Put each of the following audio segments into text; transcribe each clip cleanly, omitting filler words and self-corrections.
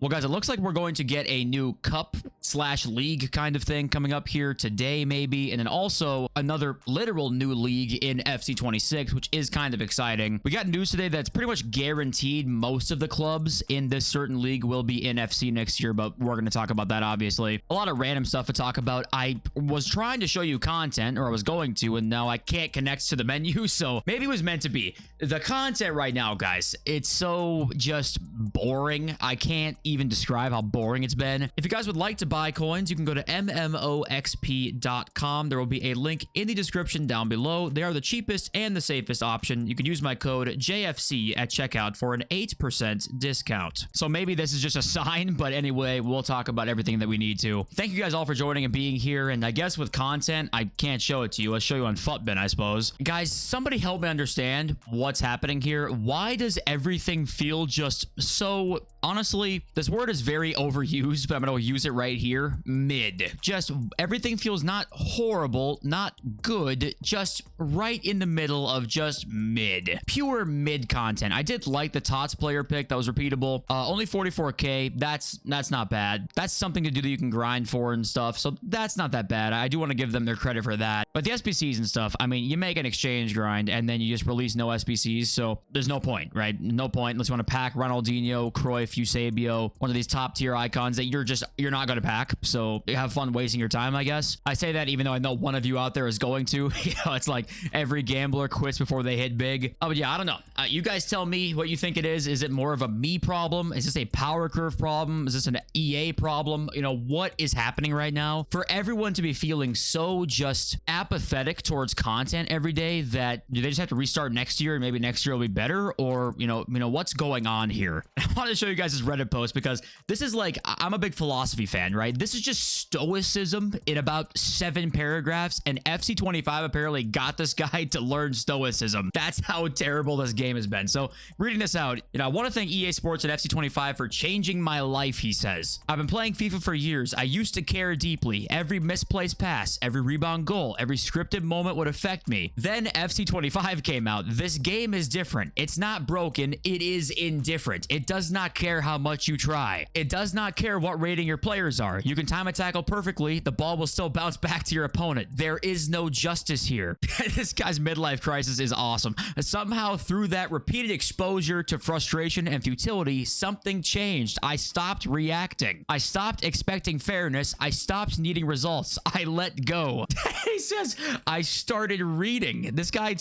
Well, guys, it looks like we're going to get a new cup slash league kind of thing coming up here today, maybe. And then also another literal new league in FC 26, which is kind of exciting. We got news today that's pretty much guaranteed most of the clubs in this certain league will be in FC next year, but we're going to talk about that, obviously. A lot of random stuff to talk about. I was trying to show you content, or I was going to, and now I can't connect to the menu, so maybe it was meant to be. The content right now, guys, it's so just boring. I can't even describe how boring it's been. If you guys would like to buy coins, you can go to mmoxp.com. There will be a link in the description down below. They are the cheapest and the safest option. You can use my code JFC at checkout for an 8% discount. So maybe this is just a sign, but anyway, we'll talk about everything that we need to. Thank you guys all for joining and being here. And I guess with content, I can't show it to you. I'll show you on Futbin, I suppose. Guys, somebody help me understand what's happening here. Why does everything feel just so... Honestly, this word is very overused, but I'm going to use it right here. Mid. Just everything feels not horrible, not good, just right in the middle of just mid. Pure mid content. I did like the TOTS player pick. That was repeatable. Only 44k. That's not bad. That's something to do that you can grind for and stuff. So that's not that bad. I do want to give them their credit for that. But the SBCs and stuff, I mean, you make an exchange grind and then you just release no SBCs. So there's no point, right? No point unless you want to pack Ronaldinho, Cruyff, Eusebio, one of these top tier icons that you're not going to pack. So have fun wasting your time, I guess. I say that even though I know one of you out there is going to. You know, it's like every gambler quits before they hit big. Oh, but yeah, I don't know. You guys tell me what you think it is. Is it more of a me problem? Is this a power curve problem? Is this an EA problem? You know, what is happening right now? For everyone to be feeling so just apathetic towards content every day that do they just have to restart next year and maybe next year will be better? Or, you know, what's going on here? I want to show you guys this Reddit post because this is like, I'm a big philosophy fan, right? This is just stoicism in about 7 paragraphs, and FC25 apparently got this guy to learn stoicism. That's how terrible this game has been. So reading this out, you know, I want to thank EA Sports and FC25 for changing my life, he says. I've been playing FIFA for years. I used to care deeply. Every misplaced pass, every rebound goal, every scripted moment would affect me. Then FC25 came out. This game is different. It's not broken. It is indifferent. It does not care how much you try. It does not care what rating your players are. You can time a tackle perfectly. The ball will still bounce back to your opponent. There is no justice here. This guy's midlife crisis is awesome. Somehow through that repeated exposure to frustration and futility, something changed. I stopped reacting. I stopped expecting fairness. I stopped needing results. I let go. He says, I started reading. This guy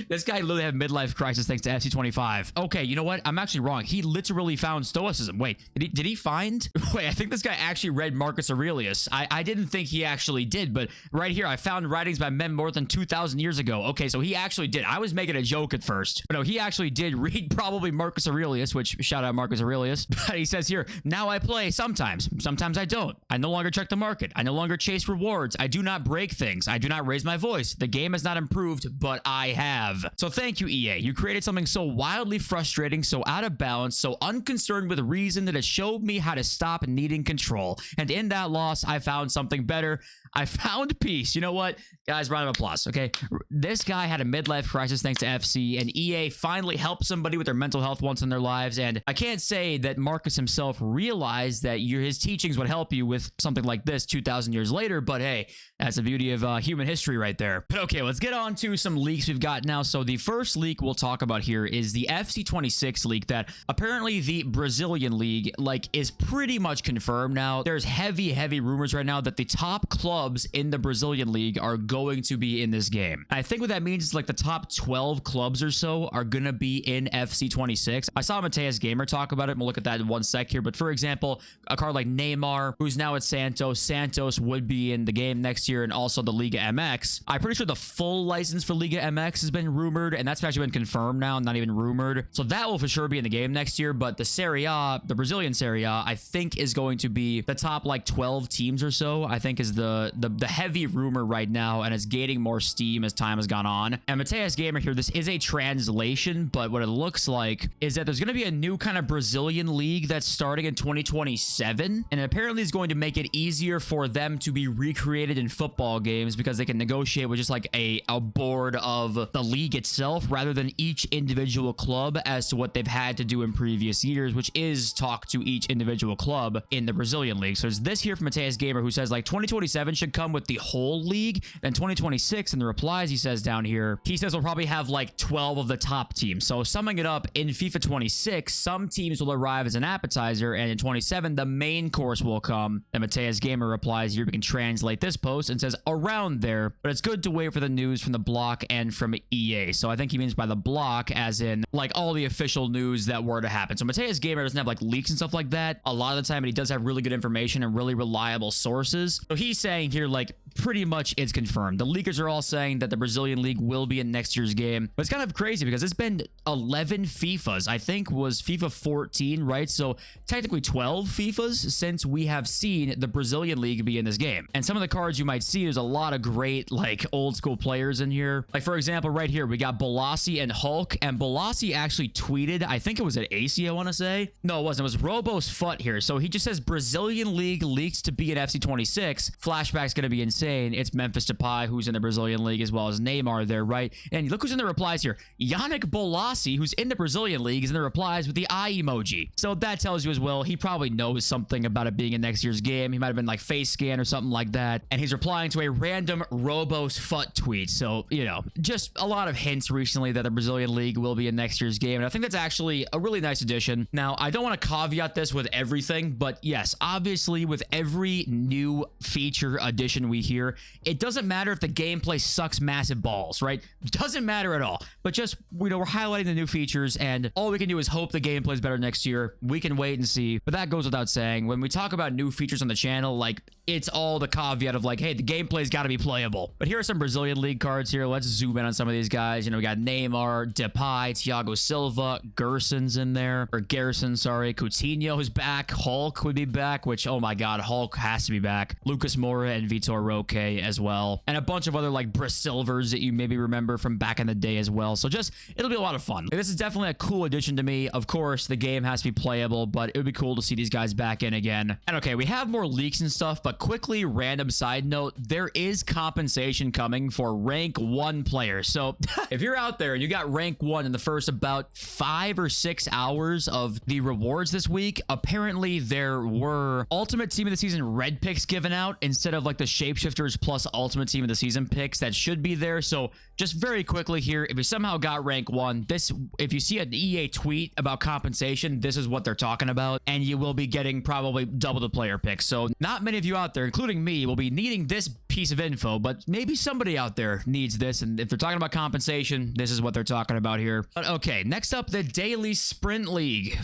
literally had a midlife crisis thanks to FC25. Okay, you know what? I'm actually wrong. He literally found stoicism. Wait, did he find? Wait, I think this guy actually read Marcus Aurelius. I didn't think he actually did, but right here, I found writings by men more than 2,000 years ago. Okay, so he actually did. I was making a joke at first, but no, he actually did read probably Marcus Aurelius, which shout out Marcus Aurelius. But he says here, now I play sometimes. Sometimes I don't. I no longer check the market. I no longer chase rewards. I do not break things. I do not raise my voice. The game has not improved, but I have. So thank you, EA. You created something so wildly frustrating, so out of balance, so unconcerned with reason that it showed me how to stop needing control. And in that loss, I found something better. I found peace. You know what? Guys, round of applause, okay? This guy had a midlife crisis thanks to FC, and EA finally helped somebody with their mental health once in their lives. And I can't say that Marcus himself realized that his teachings would help you with something like this 2,000 years later, but hey, that's the beauty of human history right there. But okay, let's get on to some leaks we've got now. So the first leak we'll talk about here is the FC26 leak that apparently the Brazilian league is pretty much confirmed now. There's heavy rumors right now that the top clubs in the Brazilian league are going to be in this game. I think what that means is like the top 12 clubs or so are gonna be in FC26. I saw Mateus Gamer talk about it. We'll look at that in one sec here. But for example, a card like Neymar, who's now at Santos. Santos would be in the game next year, and also the Liga MX. I'm pretty sure the full license for Liga MX has been rumored, and that's actually been confirmed now, not even rumored. So that will for sure be in the game next year. But the Serie A, the Brazilian Serie A, I think is going to be the top like 12 teams or so. I think is the the heavy rumor right now, and it's gaining more steam as time has gone on. And Mateus Gamer here, this is a translation, but what it looks like is that there's going to be a new kind of Brazilian league that's starting in 2027, and apparently is going to make it easier for them to be recreated in football games because they can negotiate with just like a board of the league itself rather than each individual club as to what they've had to do in previous years, which is talk to each individual club in the Brazilian league. So there's this here from Mateus Gamer who says like 2027 should come with the whole league. Then 2026 in the replies he says down here, he says we'll probably have like 12 of the top teams. So summing it up, in FIFA 26, some teams will arrive as an appetizer, and in 27 the main course will come. And Mateus Gamer replies here, we can translate this post, and says around there, but it's good to wait for the news from the block and from EA. So I think he means by the block as in like all the official news that were to happen. So Mateus Gamer doesn't have like leaks and stuff like that a lot of the time, but he does have really good information and really reliable sources. So he's saying here like pretty much it's confirmed. The leakers are all saying that the Brazilian league will be in next year's game, but it's kind of crazy because it's been 11 FIFAs. I think was FIFA 14, right? So technically 12 FIFAs since we have seen the Brazilian league be in this game. And some of the cards you might see, there's a lot of great like old school players in here. Like for example, right here we got Bolasie and Hulk, and Bolasie actually tweeted, I think it was at AC, I want to say. No, it wasn't. It was Robo's Fut here. So he just says Brazilian league leaks to be in FC 26. Flashback's gonna be insane. It's Memphis Depay who's in the Brazilian league as well as Neymar there, right? And look who's in the replies here. Yannick Bolasie, who's in the Brazilian league, is in the replies with the eye emoji. So that tells you as well, he probably knows something about it being in next year's game. He might have been like face scan or something like that. And he's replying to a random Robo's Fut tweet. So, you know, just a lot of hints recently that the Brazilian league will be in next year's game. And I think that's actually a really nice addition. Now, I don't want to caveat this with everything, but yes, obviously with every new feature addition we hear, it doesn't matter if the gameplay sucks massive balls, right? Doesn't matter at all. But just, you know, we're highlighting the new features, and all we can do is hope the gameplay is better next year. We can wait and see. But that goes without saying. When we talk about new features on the channel, like, it's all the caveat of like, hey, the gameplay's got to be playable. But here are some Brazilian league cards here. Let's zoom in on some of these guys. You know, we got Neymar, Depay, Thiago Silva, Gerson's in there, or Gerson, sorry. Coutinho is back. Hulk would be back, which, oh my God, Hulk has to be back. Lucas Moura and Vitor Roque as well. And a bunch of other like Brasilvers that you maybe remember from back in the day as well. So just, it'll be a lot of fun. This is definitely a cool addition to me. Of course, the game has to be playable, but it would be cool to see these guys back in again. And okay, we have more leaks and stuff, but quickly, random side note, there is compensation coming for rank 1 players. So if you're out there and you got rank 1 in the first about 5 or 6 hours of the rewards this week, apparently there were Ultimate Team of the Season red picks given out instead of like the Shapeshifters plus Ultimate Team of the Season picks that should be there. So just very quickly here, if you somehow got rank 1, this, if you see an EA tweet about compensation, this is what they're talking about, and you will be getting probably double the player picks. So not many of you out there, including me, will be needing this piece of info, but maybe somebody out there needs this, and if they're talking about compensation, this is what they're talking about here. But okay, next up, the Daily Sprint League.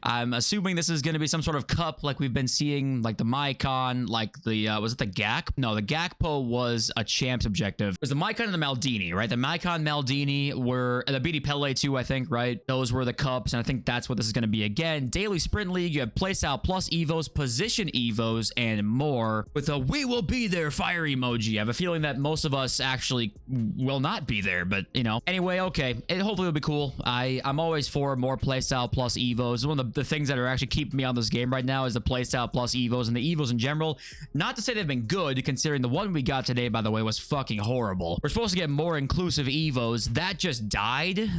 I'm assuming this is going to be some sort of cup like we've been seeing, like the Mycon, like the, was it the GAC? No, the Gakpo was a champ's objective. It was the Mycon and the Maldini, right? The Mycon, Maldini were, the BD Pele too, I think, right? Those were the cups, and I think that's what this is going to be again. Daily Sprint League, you have playstyle plus evos, position evos, and more, with a "we will be there" fire emoji. I have a feeling that most of us actually will not be there, but you know. Anyway, okay, it hopefully will be cool. I'm always for more playstyle plus evos. One of the things that are actually keeping me on this game right now is the playstyle plus evos and the evos in general. Not to say they've been good, considering the one we got today, by the way, was fucking horrible. We're supposed to get more inclusive evos. That just died.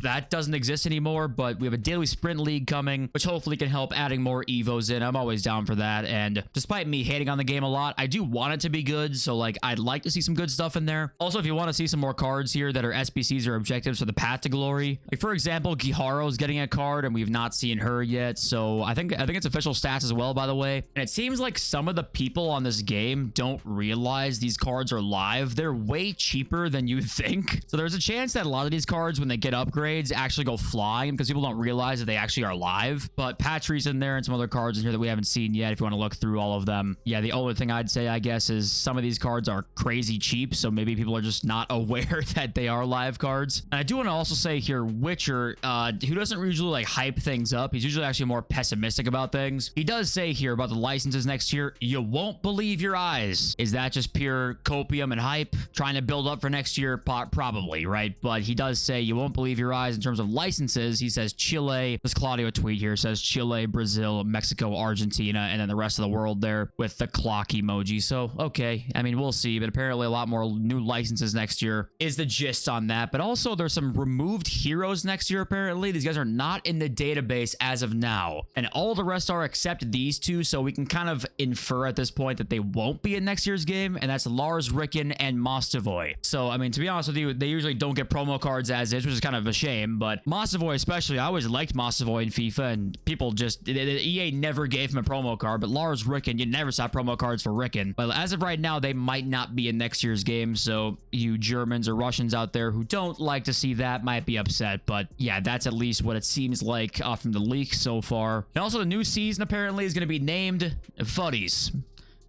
That doesn't exist anymore, but we have a Daily Sprint League coming, which hopefully can help adding more evos in. I'm always down for that, and despite me hating on the game a lot, I do want it to be good, so like I'd like to see some good stuff in there. Also, if you want to see some more cards here that are SBCs or objectives for the path to glory, like for example, Giharo's getting a card and we've not seen her yet, so I think it's official stats as well, by the way. And it seems like some of the people on this game don't realize these cards are live. They're way cheaper than you think, so there's a chance that a lot of these cards, when they get upgraded, actually go flying because people don't realize that they actually are live. But Patri's in there and some other cards in here that we haven't seen yet if you want to look through all of them. Yeah, the only thing I'd say, I guess, guess is some of these cards are crazy cheap, so maybe people are just not aware that they are live cards. And I do want to also say here, Witcher, who doesn't usually like hype things up, he's usually actually more pessimistic about things. He does say here about the licenses next year, you won't believe your eyes. Is that just pure copium and hype? Trying to build up for next year? Probably, right? But he does say you won't believe your eyes in terms of licenses. He says Chile, this Claudio tweet here says Chile, Brazil, Mexico, Argentina, and then the rest of the world there with the clock emoji. So, okay, I mean, we'll see, but apparently a lot more new licenses next year is the gist on that. But also there's some removed heroes next year, apparently. These guys are not in the database as of now, and all the rest are except these two, so we can kind of infer at this point that they won't be in next year's game, and that's Lars Ricken and Mostovoy. So, I mean, to be honest with you, they usually don't get promo cards as is, which is kind of a shame, but Mostovoy especially, I always liked Mostovoy in FIFA, and people just, EA never gave him a promo card, but Lars Ricken, you never saw promo cards for Ricken. But as of right now, they might not be in next year's game, so you Germans or Russians out there who don't like to see that might be upset, but yeah, that's at least what it seems like from the leak so far. And also the new season apparently is going to be named Futties. I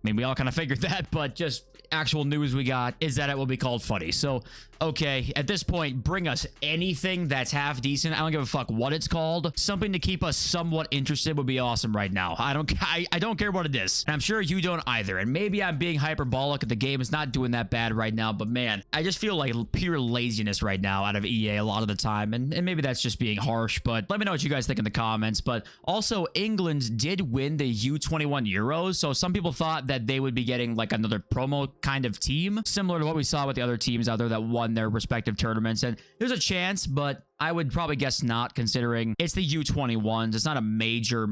mean, we all kind of figured that, but just actual news we got is that it will be called Futties. So, okay, at this point, bring us anything that's half decent. I don't give a fuck what it's called. Something to keep us somewhat interested would be awesome right now. I don't care what it is. And I'm sure you don't either. And maybe I'm being hyperbolic. The game is not doing that bad right now, but man, I just feel like pure laziness right now out of EA a lot of the time. And maybe that's just being harsh, but let me know what you guys think in the comments. But also, England did win the U21 Euros. So some people thought that they would be getting like another promo kind of team, similar to what we saw with the other teams out there that won their respective tournaments. And there's a chance, but I would probably guess not, considering it's the U21s. It's not a major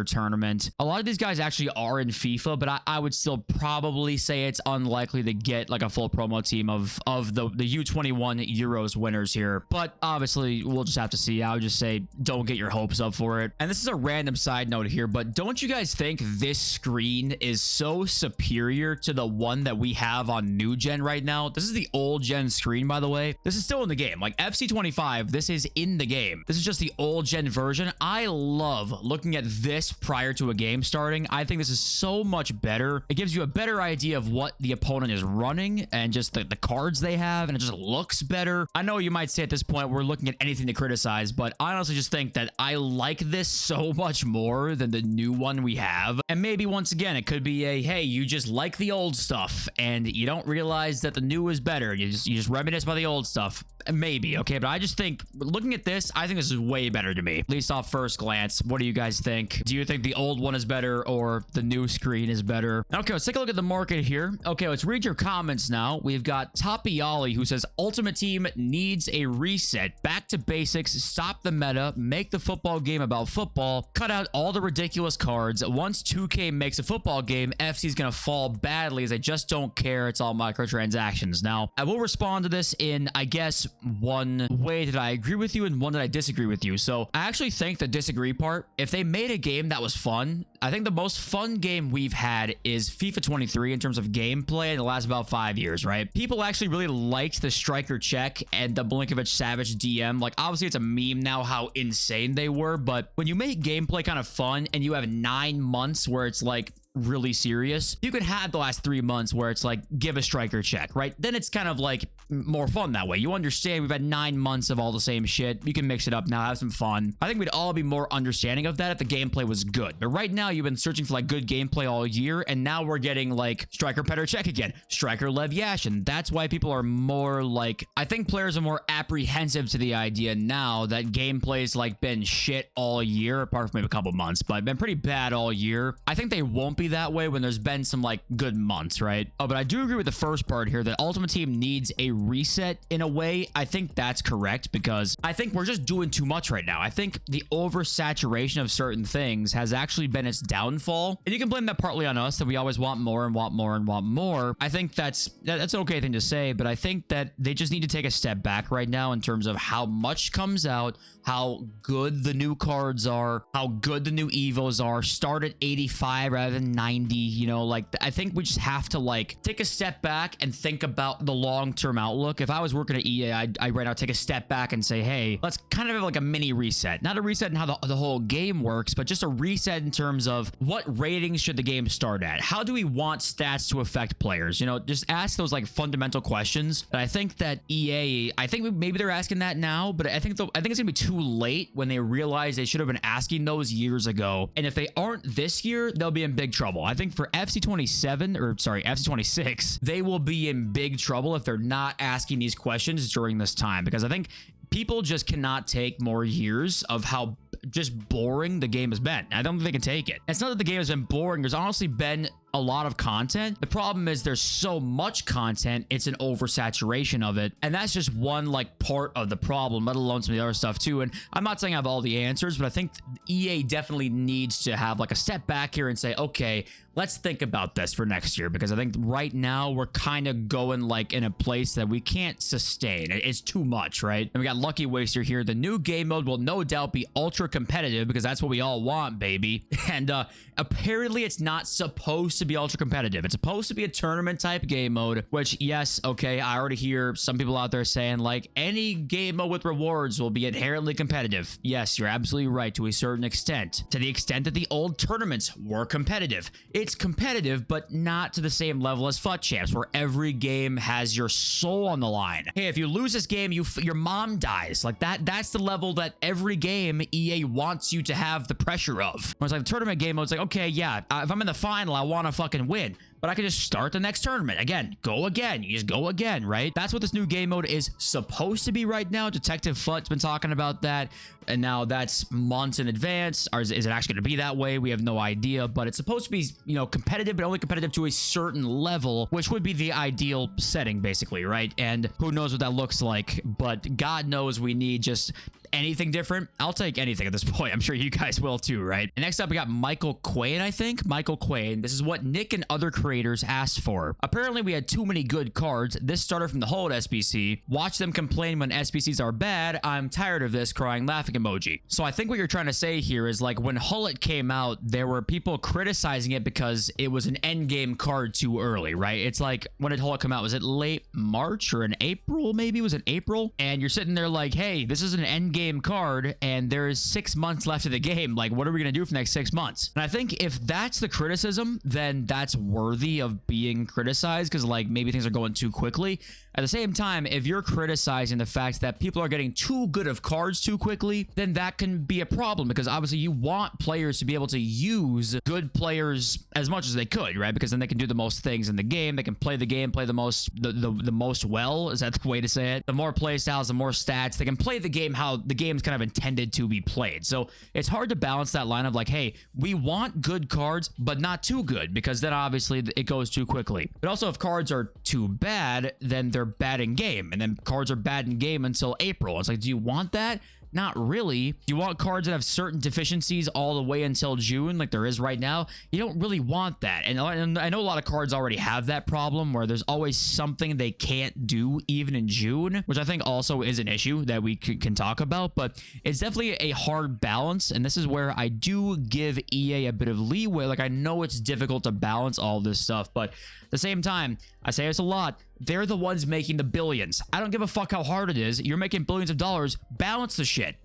tournament. A lot of these guys actually are in FIFA, but I would still probably say it's unlikely to get like a full promo team of the U21 Euros winners here. But obviously, we'll just have to see. I would just say don't get your hopes up for it. And this is a random side note here, but don't you guys think this screen is so superior to the one that we have on new gen right now? This is the old gen screen, by the way. This is still in the game. Like FC25, this is in the game. This is just the old gen version. I love looking at this prior to a game starting. I think this is so much better. It gives you a better idea of what the opponent is running and just the cards they have, and it just looks better. I know you might say at this point we're looking at anything to criticize, but I honestly just think that I like this so much more than the new one we have. And maybe once again, it could be a, hey, you just like the old stuff and you don't realize that the new is better. You just reminisce by the old stuff. Maybe, okay, but I just think looking at this, I think this is way better to me, at least off first glance. What do you guys think? Do you think the old one is better or the new screen is better? Okay, let's take a look at the market here. Okay, let's read your comments now. We've got Tapiali, who says Ultimate Team needs a reset, back to basics, stop the meta, make the football game about football, cut out all the ridiculous cards. Once 2K makes a football game, FC is gonna fall badly as they just don't care. It's all microtransactions. Now, I will respond to this in, I guess, one way that I agree with you and one that I disagree with you. So I actually think the disagree part, if they made a game that was fun, I think the most fun game we've had is FIFA 23 in terms of gameplay in the last about 5 years, right? People actually really liked the striker check and the Blinkovic Savage DM. Like, obviously it's a meme now how insane they were, but when you make gameplay kind of fun and you have 9 months where it's like really serious, you could have the last 3 months where it's like, give a striker check, right? Then it's kind of like more fun that way. You understand we've had 9 months of all the same shit. You can mix it up now, have some fun. I think we'd all be more understanding of that if the gameplay was good. But right now, you've been searching for like good gameplay all year, and now we're getting like striker Petr Cech again, striker Lev Yashin. That's why people are more like, I think players are more apprehensive to the idea now that gameplay's like been shit all year, apart from maybe a couple months, but been pretty bad all year. I think they won't be that way when there's been some like good months, right? Oh, but I do agree with the first part here that Ultimate Team needs a reset in a way. I think that's correct because I think we're just doing too much right now. I think the oversaturation of certain things has actually been its downfall, and you can blame that partly on us that we always want more and want more and want more. I think that's an okay thing to say, but I think that they just need to take a step back right now in terms of how much comes out, how good the new cards are, how good the new evos are. Start at 85 rather than 90, you know, like I think we just have to like take a step back and think about the long-term outlook. If I was working at EA, I'd right now take a step back and say, hey, let's kind of have like a mini reset. Not a reset in how the whole game works, but just a reset in terms of what ratings should the game start at? How do we want stats to affect players? You know, just ask those like fundamental questions. And I think that EA, I think maybe they're asking that now, but I think it's gonna be too late when they realize they should have been asking those years ago. And if they aren't this year, they'll be in big trouble. I think for FC 27, or sorry, FC 26, they will be in big trouble if they're not asking these questions during this time, because I think people just cannot take more years of how just boring the game has been. I don't think they can take it. It's not that the game has been boring. There's honestly been a lot of content. The problem is there's so much content, it's an oversaturation of it. And that's just one like part of the problem, let alone some of the other stuff too. And I'm not saying I have all the answers, but I think EA definitely needs to have like a step back here and say, okay, let's think about this for next year, because I think right now we're kind of going like in a place that we can't sustain. It's too much, right? And we got Lucky Waster here. The new game mode will no doubt be ultra competitive, because that's what we all want, baby. And apparently it's not supposed to be ultra competitive. It's supposed to be a tournament type game mode, which, yes, okay, I already hear some people out there saying like any game mode with rewards will be inherently competitive. Yes, you're absolutely right to a certain extent. To the extent that the old tournaments were competitive. It's competitive, but not to the same level as FUT Champs, where every game has your soul on the line. Hey, if you lose this game, your mom dies. Like that's the level that every game EA wants you to have the pressure of. Whereas like the tournament game mode, it's like, okay, yeah, if I'm in the final, I want to fucking win. But I can just start the next tournament. Again, go again. You just go again, right? That's what this new game mode is supposed to be right now. Detective Fut's been talking about that. And now that's months in advance. Or is it actually going to be that way? We have no idea. But it's supposed to be, you know, competitive, but only competitive to a certain level, which would be the ideal setting, basically, right? And who knows what that looks like. But God knows we need just anything different. I'll take anything at this point. I'm sure you guys will too, right? And next up, we got Michael Quain, I think. Michael Quain. This is what Nick and other creators asked for. Apparently, we had too many good cards. This started from the Hold SBC. Watch them complain when SBCs are bad. I'm tired of this, crying laughing emoji. So I think what you're trying to say here is like when Hullet came out, there were people criticizing it because it was an endgame card too early, right? It's like, when did Hullet come out? Was it late March or in April? Maybe it was in April. And you're sitting there like, hey, this is an endgame card and there is 6 months left of the game. Like, what are we going to do for the next 6 months? And I think if that's the criticism, then that's worthy of being criticized, because like maybe things are going too quickly. At the same time, if you're criticizing the fact that people are getting too good of cards too quickly, then that can be a problem, because obviously you want players to be able to use good players as much as they could, right? Because then they can do the most things in the game. They can play the game, play the most well. Is that the way to say it? The more play styles, the more stats. They can play the game how the game's kind of intended to be played. So it's hard to balance that line of like, hey, we want good cards, but not too good, because then obviously it goes too quickly. But also, if cards are too bad, then they're bad in game, and then cards are bad in game until April. It's like, do you want that? Not really. You want cards that have certain deficiencies all the way until June, like there is right now. You don't really want that. And I know a lot of cards already have that problem where there's always something they can't do even in June, which I think also is an issue that we can talk about. But it's definitely a hard balance, and this is where I do give EA a bit of leeway. Like, I know it's difficult to balance all this stuff, but at the same time, I say this a lot, they're the ones making the billions. I don't give a fuck how hard it is. You're making billions of dollars. Balance the shit.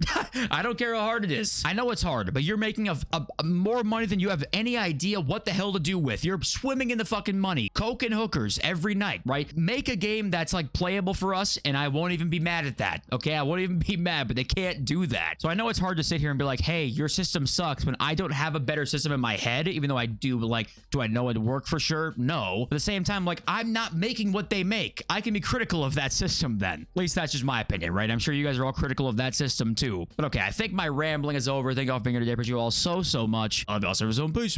I don't care how hard it is. I know it's hard, but you're making a more money than you have any idea what the hell to do with. You're swimming in the fucking money. Coke and hookers every night, right? Make a game that's like playable for us, and I won't even be mad at that. Okay, I won't even be mad, but they can't do that. So I know it's hard to sit here and be like, hey, your system sucks, when I don't have a better system in my head, even though I do. Like, do I know it work for sure? No. At the same time, like, I'm not making what they make. I can be critical of that system then. At least that's just my opinion, right? I'm sure you guys are all critical of that system too. But okay, I think my rambling is over. Thank you all for being here today. Appreciate you all so much. I love y'all. Serve us home. Peace.